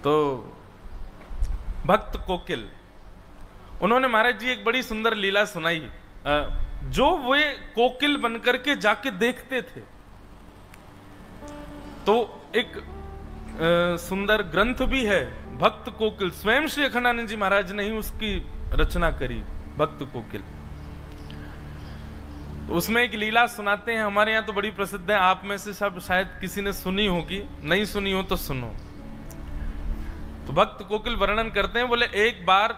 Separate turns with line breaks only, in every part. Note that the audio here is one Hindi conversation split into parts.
तो भक्त कोकिल, उन्होंने महाराज जी एक बड़ी सुंदर लीला सुनाई। जो वे कोकिल बनकर के जाके देखते थे, तो एक सुंदर ग्रंथ भी है भक्त कोकिल, स्वयं श्री अखंडानंद जी महाराज ने ही उसकी रचना करी, भक्त कोकिल। तो उसमें एक लीला सुनाते हैं, हमारे यहाँ तो बड़ी प्रसिद्ध है, आप में से सब शायद किसी ने सुनी होगी, नहीं सुनी हो तो सुनो। तो भक्त कोकिल वर्णन करते हैं, बोले एक बार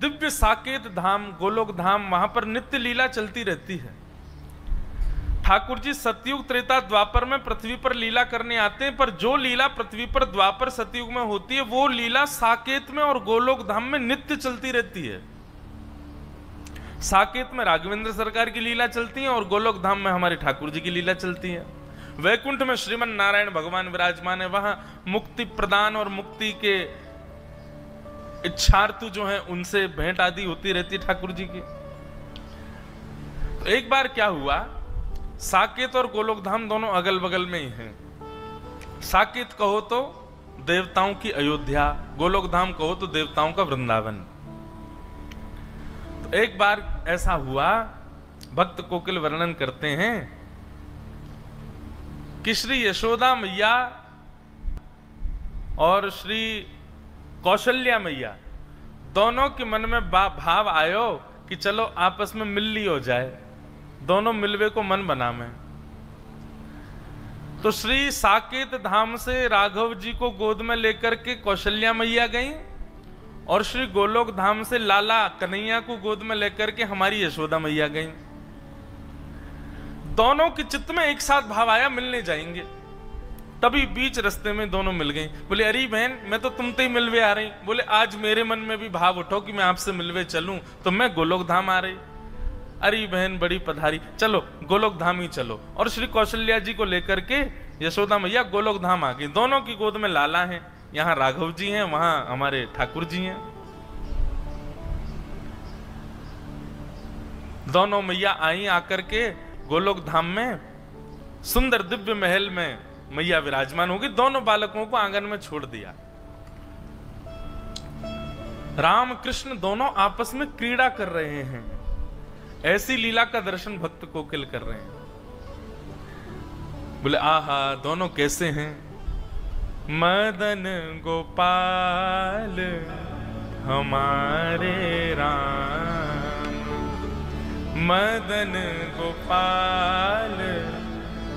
दिव्य साकेत धाम, गोलोक धाम, वहां पर नित्य लीला चलती रहती है। ठाकुर जी सतयुग त्रेता द्वापर में पृथ्वी पर लीला करने आते हैं, पर जो लीला पृथ्वी पर द्वापर सतयुग में होती है, वो लीला साकेत में और गोलोक धाम में नित्य चलती रहती है। साकेत में राघवेंद्र सरकार की लीला चलती है और गोलोक धाम में हमारे ठाकुर जी की लीला चलती है। वैकुंठ में श्रीमन नारायण भगवान विराजमान है, वहां मुक्ति प्रदान और मुक्ति के इच्छार्थु जो हैं उनसे भेंट आदि होती रहती है ठाकुर जी की। तो एक बार क्या हुआ, साकेत और गोलोक धाम दोनों अगल बगल में ही हैं। साकेत कहो तो देवताओं की अयोध्या, गोलोक धाम कहो तो देवताओं का वृंदावन। तो एक बार ऐसा हुआ, भक्त कोकिल वर्णन करते हैं कि श्री यशोदा मैया और श्री कौशल्या मैया दोनों के मन में भाव आयो कि चलो आपस में मिलनी हो जाए, दोनों मिलवे को मन बना में। तो श्री साकेत धाम से राघव जी को गोद में लेकर के कौशल्या मैया गई और श्री गोलोक धाम से लाला कन्हैया को गोद में लेकर के हमारी यशोदा मैया गई। दोनों के चित्त में एक साथ भाव आया मिलने जाएंगे, तभी बीच रास्ते में दोनों मिल गई। बोले अरे बहन मैं तो तुमसे ही मिलवे आ रही। बोले आज मेरे मन में भी भाव उठो कि मैं आपसे मिलवे चलूं, तो मैं गोलोक धाम आ रही। अरे बहन बड़ी पधारी, चलो गोलोक धाम ही चलो। और श्री कौशल्या जी को लेकर के यशोदा मैया गोलोक धाम आ गई। दोनों की गोद में लाला है, यहाँ राघव जी हैं, वहां हमारे ठाकुर जी हैं। दोनों मैया आई आकर के गोलोक धाम में, सुंदर दिव्य महल में मैया विराजमान होगी। दोनों बालकों को आंगन में छोड़ दिया। राम कृष्ण दोनों आपस में क्रीड़ा कर रहे हैं। ऐसी लीला का दर्शन भक्त कोकिल कर रहे हैं। बोले आहा दोनों कैसे हैं। मदन गोपाल हमारे राम, मदन गोपाल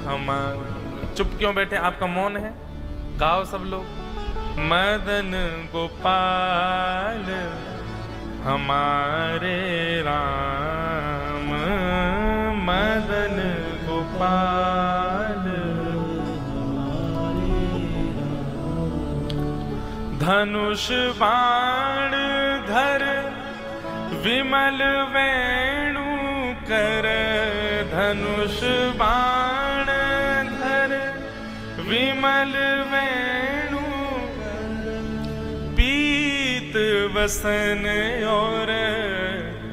हमारे। चुप क्यों बैठे, आपका मौन है, गाओ सब लोग। मदन गोपाल हमारे राम, मदन गोपाल धनुष बाण धर विमल वेणु कर, धनुष बाण धर विमल वेणु, पीत वसन और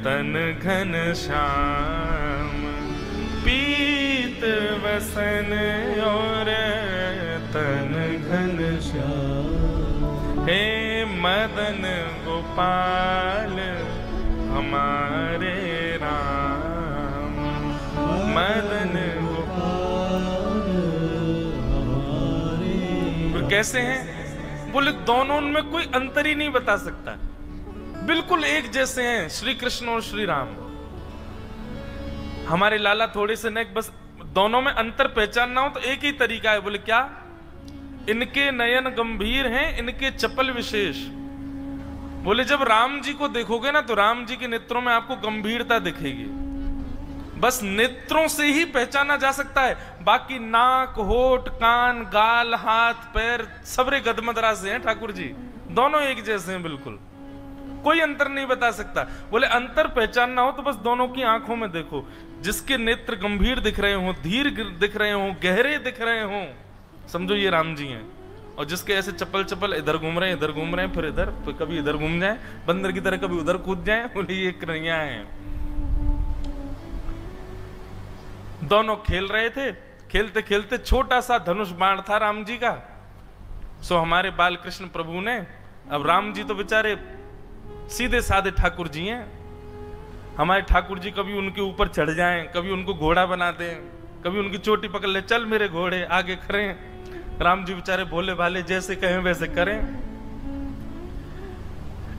तन घन श्याम, पीत वसन और तन घन श्याम। हे मदन गोपाल हमारे राम, मदन गोपाल हमारे। कैसे हैं, बोले दोनों में कोई अंतर ही नहीं बता सकता, बिल्कुल एक जैसे हैं श्री कृष्ण और श्री राम। हमारे लाला थोड़े से नेक, बस दोनों में अंतर पहचानना हो तो एक ही तरीका है। बोले क्या, इनके नयन गंभीर हैं, इनके चपल विशेष। बोले जब राम जी को देखोगे ना तो राम जी के नेत्रों में आपको गंभीरता दिखेगी, बस नेत्रों से ही पहचाना जा सकता है। बाकी नाक होठ कान गाल हाथ पैर सबरे गदमदरा से हैं ठाकुर जी, दोनों एक जैसे हैं, बिल्कुल कोई अंतर नहीं बता सकता। बोले अंतर पहचानना हो तो बस दोनों की आंखों में देखो, जिसके नेत्र गंभीर दिख रहे हो, धीर दिख रहे हो, गहरे दिख रहे हो, समझो ये राम जी हैं। और जिसके ऐसे चप्पल चप्पल इधर घूम रहे हैं, इधर घूम रहे हैं, फिर इधर, तो कभी इधर घूम जाए बंदर की तरह, कभी उधर कूद जाए, बोले ये कन्हैया हैं। दोनों खेल रहे थे, खेलते खेलते छोटा सा धनुष बाण था राम जी का, सो हमारे बाल कृष्ण प्रभु ने, अब राम जी तो बेचारे सीधे साधे ठाकुर जी हैं, हमारे ठाकुर जी कभी उनके ऊपर चढ़ जाएं, कभी उनको घोड़ा बना दें, कभी उनकी चोटी पकड़ ले, चल मेरे घोड़े आगे खड़े। राम जी बेचारे भोले भाले, जैसे कहें वैसे करें।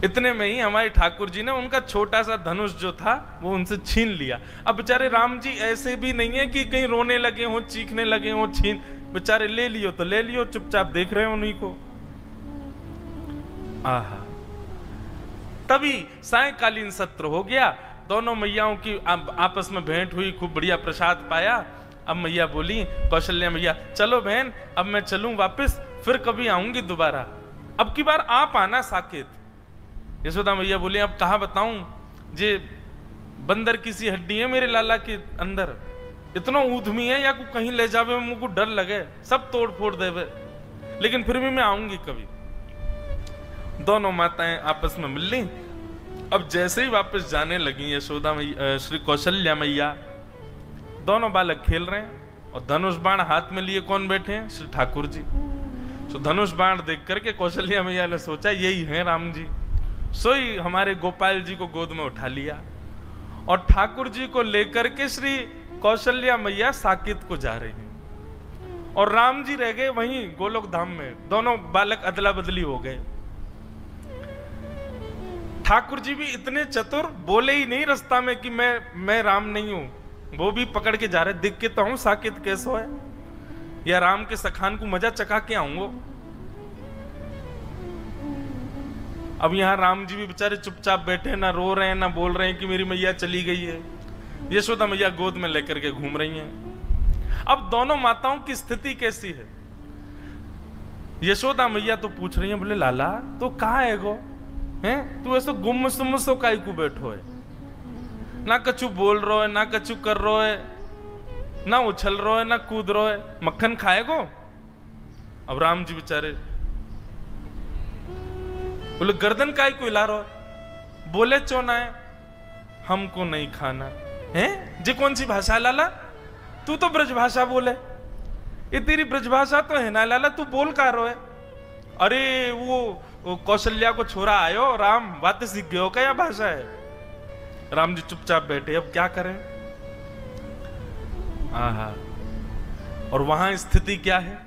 इतने में ही हमारे ठाकुर जी ने उनका छोटा सा धनुष जो था वो उनसे छीन लिया। अब बेचारे राम जी ऐसे भी नहीं है कि कहीं रोने लगे हो, चीखने लगे हो, छीन, बेचारे ले लियो तो ले लियो, चुपचाप देख रहे हो उन्हीं को। आहा, तभी सायंकालीन सत्र हो गया, दोनों मैयाओं की आपस में भेंट हुई, खूब बढ़िया प्रसाद पाया। अब मैया बोली, कौशल्या मैया, चलो बहन अब मैं चलूं वापस, फिर कभी आऊंगी दोबारा, अब की बार आप आना साकेत। यशोदा मैया बोली, अब कहाँ बताऊं, जे बंदर की सी हड्डी है मेरे लाला के अंदर, इतना ऊधमी है या को कहीं ले जावे मुझको डर लगे, सब तोड़ फोड़ देवे, लेकिन फिर भी मैं आऊंगी कभी। दोनों माताएं आपस में मिल ली। अब जैसे ही वापस जाने लगी यशोदा मैया, श्री कौशल्या मैया, दोनों बालक खेल रहे हैं और धनुष बाण हाथ में लिए कौन बैठे हैं, श्री ठाकुर जी। तो धनुष बाण देख करके कौशल्या मैया ने सोचा यही है राम जी, सोई हमारे गोपाल जी को गोद में उठा लिया और ठाकुर जी को लेकर के श्री कौशल्या मैया साकेत को जा रही हैं और राम जी रह गए वहीं गोलोक धाम में। दोनों बालक अदला बदली हो गए। ठाकुर जी भी इतने चतुर, बोले ही नहीं रास्ता में कि मैं राम नहीं हूं, वो भी पकड़ के जा रहे, दिख के तो हूं साकेत कैसो है, या राम के सखान को मजा चका के आऊंगो। अब यहां राम जी भी बेचारे चुपचाप बैठे, ना रो रहे हैं ना बोल रहे हैं कि मेरी मैया चली गई है। यशोदा मैया गोद में लेकर के घूम रही हैं। अब दोनों माताओं की स्थिति कैसी है, यशोदा मैया तो पूछ रही हैं, बोले लाला तो कहाँ है गो, हैं तू ऐसा गुम सुम सो काई को बैठो है, ना कछु बोल रो है, ना कछु कर रो है, ना उछल रो है, ना कूद रो है, मक्खन खाएगो। अब राम जी बेचारे बोले गर्दन काय को हिला रो, बोले चोना है हमको नहीं खाना है। जे कौन सी भाषा लाला, तू तो ब्रज भाषा बोले, ये तेरी ब्रज भाषा तो है ना लाला, तू बोल का रो है। अरे वो कौशल्या को छोरा आयो राम, बातें सीख गयो क्या भाषा है। राम जी चुपचाप बैठे, अब क्या करें। आहा, और वहां स्थिति क्या है,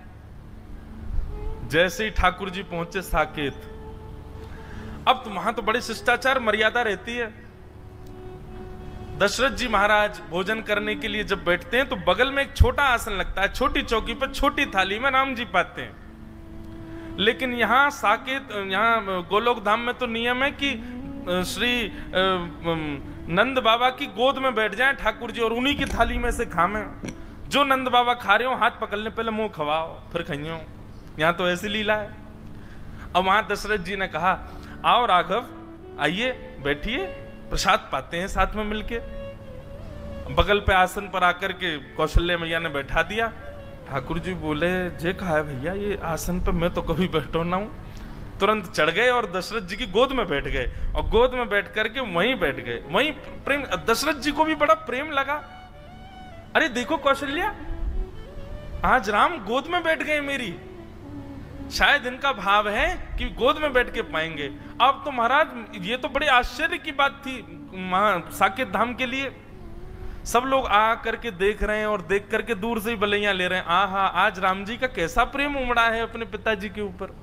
जैसे ही ठाकुर जी पहुंचे साकेत, अब तो वहां तो बड़े शिष्टाचार मर्यादा रहती है। दशरथ जी महाराज भोजन करने के लिए जब बैठते हैं तो बगल में एक छोटा आसन लगता है, छोटी चौकी पर छोटी थाली में राम जी पाते हैं। लेकिन यहाँ साकेत, यहाँ गोलोक धाम में तो नियम है कि श्री नंद बाबा की गोद में बैठ जाएं ठाकुर जी और उन्हीं की थाली में से खाएं। जो नंद बाबा खा रहे हो हाथ पकड़ ले, पहले मुंह खवाओ फिर खाइयो। यहाँ तो ऐसी लीला है। अब वहां दशरथ जी ने कहा, आओ राघव आइए बैठिए, प्रसाद पाते हैं साथ में मिलके। बगल पे आसन पर आकर के कौशल्या मैया ने बैठा दिया। ठाकुर जी बोले, जे कहा है भैया ये आसन पे मैं तो कभी बैठो ना हूं। तुरंत चढ़ गए और दशरथ जी की गोद में बैठ गए और गोद में बैठ करके वहीं बैठ गए। वहीं प्रेम, दशरथ जी को भी बड़ा प्रेम लगा। अरे देखो कौशल्या, आज राम गोद में बैठ गए मेरी, शायद इनका भाव है कि गोद में बैठ के पाएंगे। अब तो महाराज ये तो बड़े आश्चर्य की बात थी साकेत धाम के लिए। सब लोग आ करके देख रहे हैं और देख करके दूर से ही बलैया ले रहे हैं। आहा, आज राम जी का कैसा प्रेम उमड़ा है अपने पिताजी के ऊपर।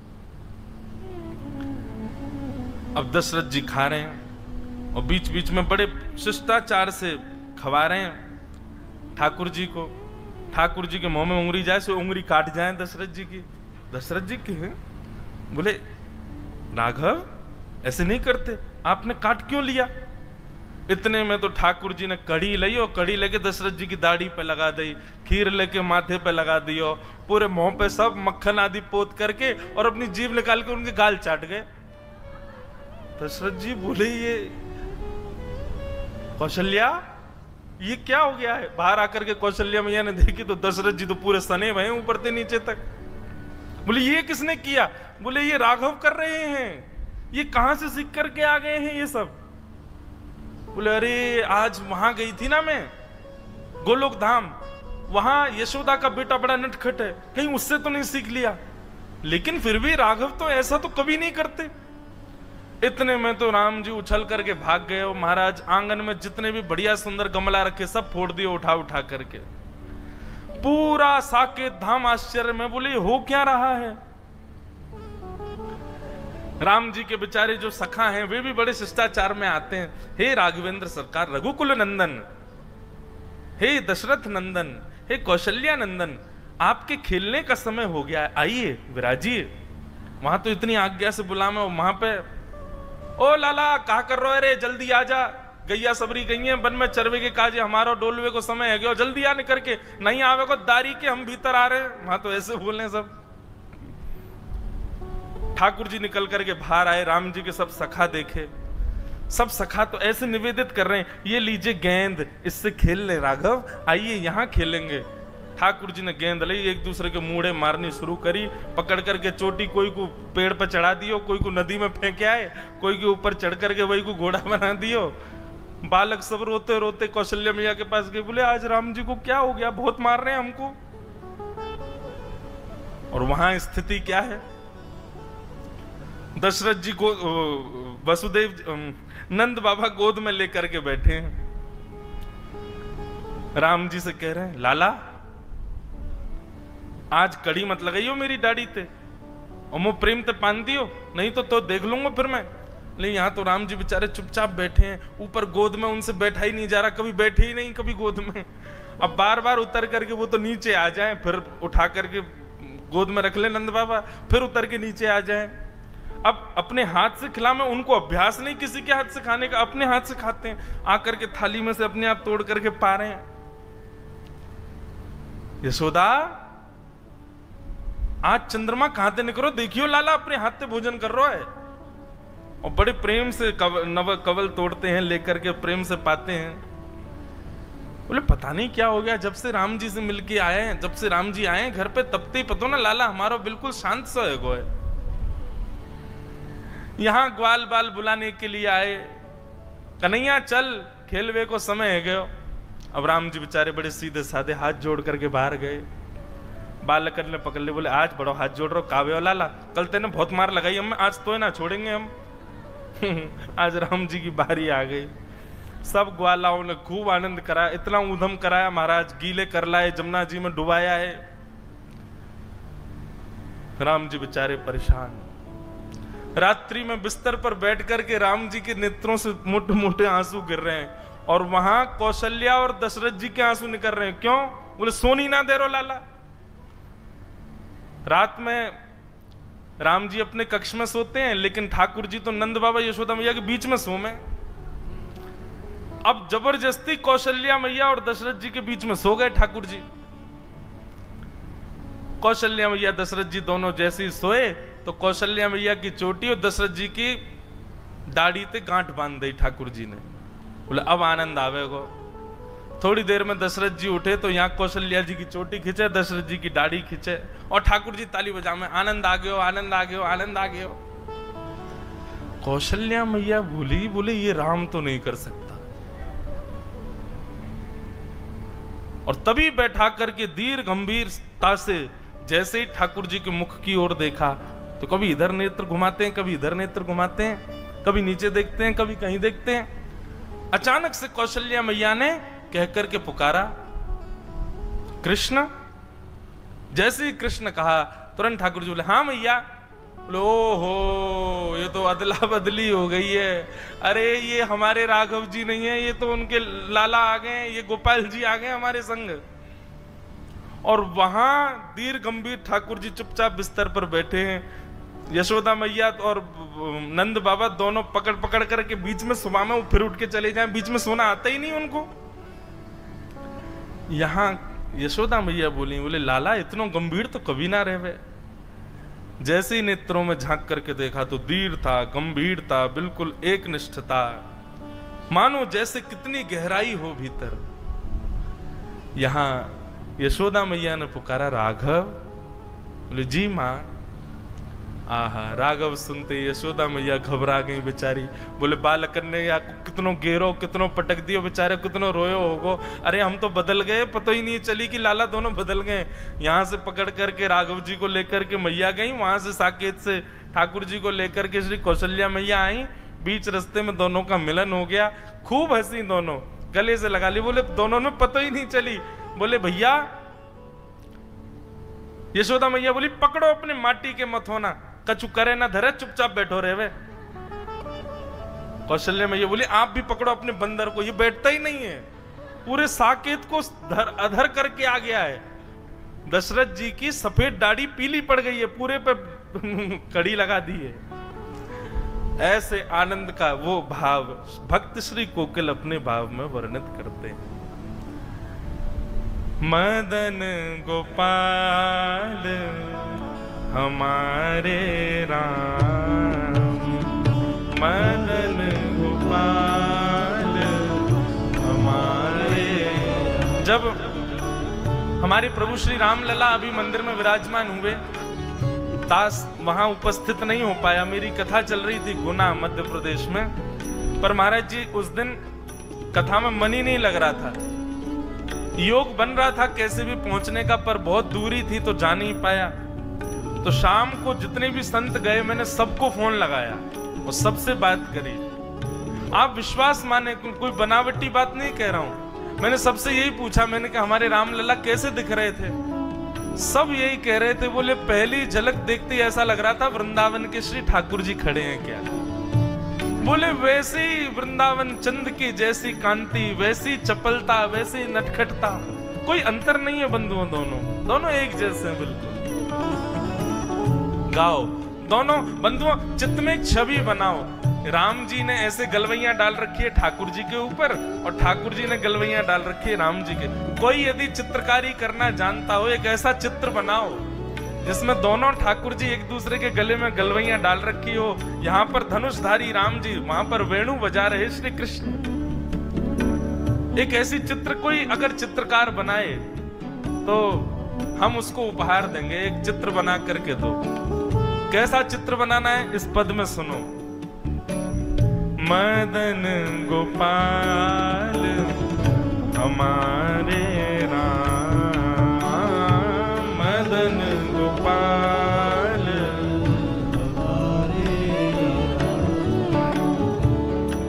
अब दशरथ जी खा रहे हैं और बीच बीच में बड़े शिष्टाचार से खवा रहे हैं ठाकुर जी को। ठाकुर जी के मुंह में उंगली जाए सो उंगली काट जाए दशरथ जी की। दशरथ जी के बोले, राघव ऐसे नहीं करते, आपने काट क्यों लिया। इतने में तो ठाकुर जी ने कड़ी ली और कड़ी लेके दशरथ जी की दाढ़ी पे लगा दी, खीर लेके माथे पे लगा दी और पूरे मुंह पे सब मक्खन आदि पोत करके और अपनी जीभ निकाल के उनके गाल चाट गए। दशरथ जी बोले, ये कौशल्या ये क्या हो गया है। बाहर आकर के कौशल्या मैया ने देखी तो दशरथ जी तो पूरे सने भये ऊपर से नीचे तक। बोले, ये किसने किया। बोले, ये राघव कर रहे हैं, ये कहां से सीख करके आ गए हैं ये सब। बोले, अरे आज वहां गई थी ना मैं गोलोक धाम, वहां यशोदा का बेटा बड़ा नटखट है, कहीं उससे तो नहीं सीख लिया। लेकिन फिर भी राघव तो ऐसा तो कभी नहीं करते। इतने में तो राम जी उछल करके भाग गए और महाराज आंगन में जितने भी बढ़िया सुंदर गमला रखे सब फोड़ दिए उठा उठा करके। पूरा साकेत धाम आश्चर्य में, बोले हो क्या रहा है। राम जी के बेचारे जो सखा हैं वे भी बड़े शिष्टाचार में आते हैं। हे राघवेंद्र सरकार, रघुकुल नंदन, हे दशरथ नंदन, हे कौशल्या नंदन, आपके खेलने का समय हो गया है, आइए विराजिए। वहां तो इतनी आज्ञा से बुलावे, वहां पे ओ लाला कहा कर रहे हो, अरे जल्दी आ जा, गैया सबरी गई है वन में चरवे के काजे, हमारा डोलवे को समय है गया, जल्दी आने करके, नहीं आवे को दारी के हम भीतर आ रहे हैं। वहां तो ऐसे बोले सब। ठाकुर जी निकल करके बाहर आए, राम जी के सब सखा देखे, सब सखा तो ऐसे निवेदित कर रहे हैं, ये लीजिए गेंद, इससे खेल ले राघव, आइए यहां खेलेंगे। ठाकुर जी ने गेंद ली, एक दूसरे के मुड़े मारनी शुरू करी, पकड़ करके चोटी कोई को पेड़ पर चढ़ा दियो, कोई को नदी में फेंके आए, कोई के ऊपर चढ़ करके वही को घोड़ा बना दियो। बालक सब रोते रोते कौशल्या मैया के पास गए, बोले आज राम जी को क्या हो गया, बहुत मार रहे हैं हमको। और वहां स्थिति क्या है, दशरथ जी को वसुदेव नंद बाबा गोद में लेकर के बैठे हैं, राम जी से कह रहे हैं लाला आज कड़ी मत लगाइयो मेरी दाढ़ी ते, और मुझ प्रेम ते पान दियो, नहीं तो देख लूंगा फिर मैं। लेकिन यहाँ तो राम जी बेचारे चुपचाप बैठे हैं, ऊपर गोद में उनसे बैठा ही नहीं जा रहा, कभी बैठे ही नहीं कभी गोद में। अब बार बार उतर करके वो तो नीचे आ जाए, फिर उठा करके गोद में रख ले नंद बाबा, फिर उतर के नीचे आ जाए। अब अपने हाथ से खिला, में उनको अभ्यास नहीं किसी के हाथ से खाने का, अपने हाथ से खाते हैं, आकर के थाली में से अपने आप तोड़ करके पा रहे हैं। यशोदा आज चंद्रमा कहां से निकलो, देखियो लाला अपने हाथ से भोजन कर रहा है, और बड़े प्रेम से नव कवल तोड़ते हैं, लेकर के प्रेम से पाते हैं। बोले पता नहीं क्या हो गया, जब से राम जी से मिलके आए हैं, जब से राम जी आए हैं घर पे, तब ते पतो ना लाला हमारा बिल्कुल शांत सा है। यहां ग्वाल बाल बुलाने के लिए आए, कन्हैया चल खेलवे को समय है गयो। अब राम जी बेचारे बड़े सीधे साधे हाथ जोड़ करके बाहर गए, बालक ने पकड़ ले, बोले आज बड़ो हाथ जोड़ रहा कावे हो लाला, कल तेने बहुत मार लगाई हम, आज तो ना छोड़ेंगे हम। आज राम जी की बारी आ गई, सब ग्वालाओं ने खूब आनंद कराया, इतना ऊधम कराया महाराज, गीले कर लाए, जमुना जी में डुबाया है। राम जी बेचारे परेशान, रात्रि में बिस्तर पर बैठ करके राम जी के नेत्रों से मोटे मोटे आंसू गिर रहे हैं, और वहां कौशल्या और दशरथ जी के आंसू निकल रहे हैं। क्यों? बोले सोनी ना दे रो लाला। रात में राम जी अपने कक्ष में सोते हैं, लेकिन ठाकुर जी तो नंद बाबा यशोदा मैया के बीच में सोमे। अब जबरदस्ती कौशल्या मैया और दशरथ जी के बीच में सो गए ठाकुर जी। कौशल्या मैया दशरथ जी दोनों जैसे ही सोए तो कौशल्या मैया की चोटी और दशरथ जी की दाढ़ी ते गांठ बांध दी ठाकुर जी ने। बोले अब आनंद आवेगो। थोड़ी देर में दशरथ जी उठे तो यहाँ कौशल्या जी की चोटी खींचे, दशरथ जी की दाढ़ी खींचे, और ठाकुर जी ताली बजा में आनंद आ गयो, आनंद आ गयो, आनंद आ गयो। कौशल्या मैया भूली, बोले ये राम तो नहीं कर सकता। और तभी बैठा करके धीर गंभीरता से जैसे ही ठाकुर जी के मुख की ओर देखा तो कभी इधर नेत्र घुमाते हैं, कभी इधर नेत्र घुमाते हैं, कभी नीचे देखते हैं, कभी कहीं देखते हैं। अचानक से कौशल्या मैया ने कह करके पुकारा कृष्ण। जैसे ही कृष्ण कहा तुरंत ठाकुर जी बोले हाँ मैया। बोले ओहो ये तो अदला बदली हो गई है, अरे ये हमारे राघव जी नहीं है, ये तो उनके लाला आ गए, ये गोपाल जी आ गए हमारे संग। और वहां धीर गंभीर ठाकुर जी चुपचाप बिस्तर पर बैठे हैं, यशोदा मैया और नंद बाबा दोनों पकड़ पकड़ करके बीच में सुबह में फिर उठ के चले जाएं, बीच में सोना आता ही नहीं उनको। यहां यशोदा मैया बोली, बोले लाला इतना गंभीर तो कभी ना रहे। जैसे ही नेत्रों में झांक करके देखा तो धीर था, गंभीर था, बिल्कुल एक निष्ठता, मानो जैसे कितनी गहराई हो भीतर। यहां यशोदा मैया ने पुकारा राघव। बोले जी मां। आहा, राघव सुनते यशोदा मैया घबरा गई बेचारी। बोले बालक ने या कितनो गेरो, कितनो पटक दियो बेचारे, कितनो रोयो होगो। अरे हम तो बदल गए, पता ही नहीं चली कि लाला दोनों बदल गए। यहाँ से पकड़ करके राघव जी को लेकर के मैया गई, वहां से साकेत से ठाकुर जी को लेकर के श्री कौशल्या मैया आई। बीच रास्ते में दोनों का मिलन हो गया, खूब हंसी, दोनों गले से लगा ली। बोले दोनों में पता ही नहीं चली। बोले भैया, यशोदा मैया बोली पकड़ो अपने माटी के मथोना, कछु करे ना धरे, चुपचाप बैठो रहे वे। कौशल्या मैया बोली आप भी पकड़ो अपने बंदर को, ये बैठता ही नहीं है, पूरे साकेत को अधर करके आ गया है। दशरथ जी की सफेद दाढ़ी पीली पड़ गई है, पूरे पे कड़ी लगा दी है। ऐसे आनंद का वो भाव भक्त श्री कोकिल अपने भाव में वर्णित करते हैं। मदन गोपाल हमारे राम, मदन गोपाल हमारे। जब हमारे प्रभु श्री राम लला अभी मंदिर में विराजमान हुए, दास वहां उपस्थित नहीं हो पाया। मेरी कथा चल रही थी गुना मध्य प्रदेश में, पर महाराज जी उस दिन कथा में मन ही नहीं लग रहा था। योग बन रहा था कैसे भी पहुंचने का, पर बहुत दूरी थी तो जा नहीं पाया। तो शाम को जितने भी संत गए, मैंने सबको फोन लगाया और सबसे बात करी। आप विश्वास माने, कोई बनावटी बात नहीं कह रहा हूं। मैंने सबसे यही पूछा, मैंने कहा हमारे रामलला कैसे दिख रहे थे? सब यही कह रहे थे, बोले पहली झलक देखते ही ऐसा लग रहा था वृंदावन के श्री ठाकुर जी खड़े हैं क्या। बोले वैसे ही वृंदावन चंद की जैसी कांति, वैसी चपलता, वैसी नटखटता, कोई अंतर नहीं है बंधुओं, दोनों एक जैसे हैं बिल्कुल। गाओ दोनों बंधुओं, चित्त में छवि बनाओ। राम जी ने ऐसे गलवैया डाल रखी है ठाकुर जी के ऊपर, और ठाकुर जी ने गलवैया डाल रखी है राम जी के। कोई यदि चित्रकारी करना जानता हो, एक ऐसा चित्र बनाओ जिसमें दोनों ठाकुर जी एक दूसरे के गले में गलवैया डाल रखी हो। यहाँ पर धनुषधारी राम जी, वहां पर वेणु बजा रहे श्री कृष्ण। एक ऐसी चित्र कोई अगर चित्रकार बनाए तो हम उसको उपहार देंगे। एक चित्र बना करके दो। कैसा चित्र बनाना है इस पद में सुनो। मदन गोपाल हमारे राम, मदन गोपाल हमारे राम।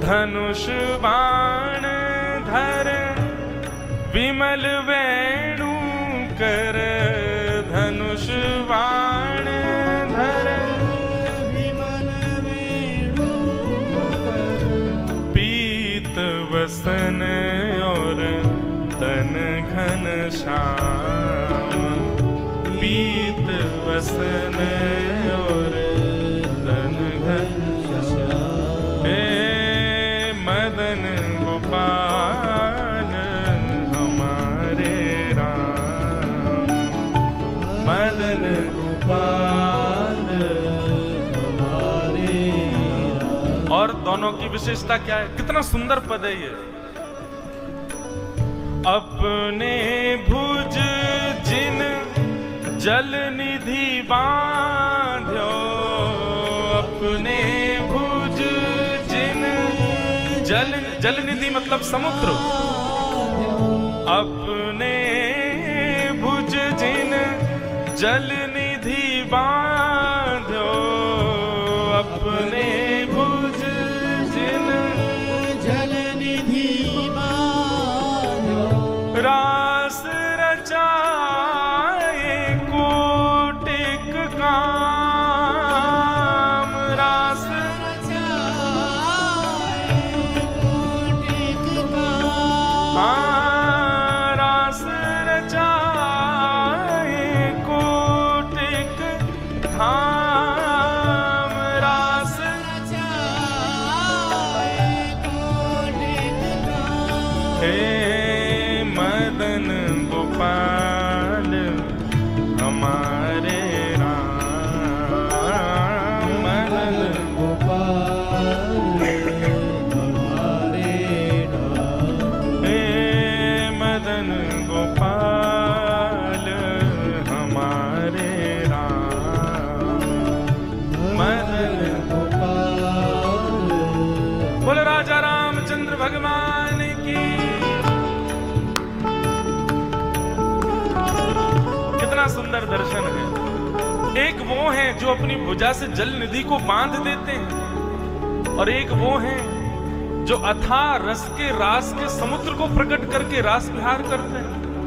धनुष बाण धर विमल वेणु कर, धनुष बाण धर विमल वेणु कर। पीत वसन और तन घन श्याम, पीत वसन और तन घन श्याम। हे मदन गोपाल हमारे राम, मदन गोपाल हमारे राम। और दोनों की विशेषता क्या है? कितना सुंदर पद है ये। अपने भुज जिन जल निधि बांध्यो, अपने भुज जिन जल निधि मतलब समुद्र। अपने भुज जिन जल निधि बांध्यो, अपने भुज जिन जल निधि बांध्यो। रास रचाए कोटिक काम, रास रचाए कोटिक काम। रास रचाए कोटिक धाम, रास रचाए कोटिक धाम। हे मदन गोपाल हमारे राम, मदन गोपाल हमारे राम। हे मदन गोपाल हमारे राम। भगवान की। कितना सुंदर दर्शन है। एक वो हैं जो अपनी भुजा से जल निधि को बांध देते हैं, और एक वो हैं जो अथाह रस के रास के समुद्र को प्रकट करके रास विहार करते हैं।